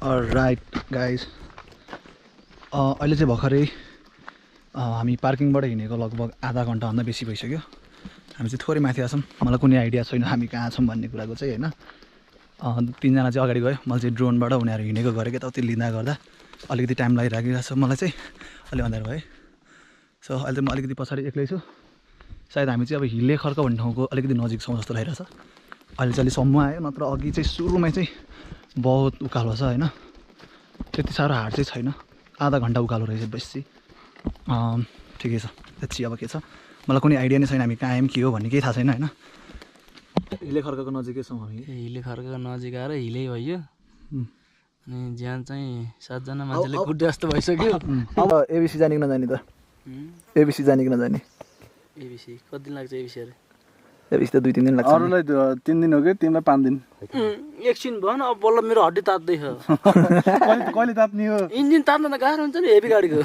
Right guys अहिले चाहिँ भर्खरै हामी पार्किङबाट हिँडेको लगभग आधा घन्टाभन्दा बेसी भइसक्यो। हामी चाहिँ थोरै माथि आछौँ। मलाई कुनै आइडिया छैन हामी कहाँ छौँ भन्ने कुराको चाहिँ होइन। तिनजना चाहिँ अगाडि गयो, मैले चाहिँ ड्रोनबाट उनीहरू हिँडेको गरेको यताउति लिँदा गर्दा अलिकति टाइम लागिरहेको छ मलाई चाहिँ। अलि अँध्यारो भयो। सो अहिले चाहिँ म अलिकति पछाडि एक्लै छु। सायद हामी चाहिँ अब हिले खर्क भन्ने ठाउँको अलिकति नजिक छौँ जस्तो लागिरहेछ। अहिले चाहिँ अलिक सम्म आयो, नत्र अघि चाहिँ सुरुमै चाहिँ बहुत उकालो छ होइन। त्यति साह्रो हार्ड चाहिँ छैन, आधा घन्टा उकालो रहेछ बेसी। ठिकै छ। त्यति अब के छ मलाई कुनै आइडिया नै छैन हामी कहाँ आयौँ के हो भन्ने केही थाहा छैन होइन। हिले खर्कको नजिकै छौँ हामी। हिले खर्कको नजिक आएर हिलै भयो अनि ज्यान चाहिँ 7 जना मान्छेले गुड्डे जस्तो भइसक्यो। अब एबिसी जाने कि नजाने त? एबिसी जाने कि नजाने? एबिसी कति दिन लाग्छ एबिसी अरे? एबिसी त 2-3 दिन लाग्छ। अरूलाई 3 दिन हो कि तिमीलाई 5 दिन? एकछिन भयो न, अब बल्ल मेरो हड्डी तात्दैछ। कहिले तात्ने हो? इन्जिन तात्न त गाह्रो हुन्छ नि हेभी गाडीको।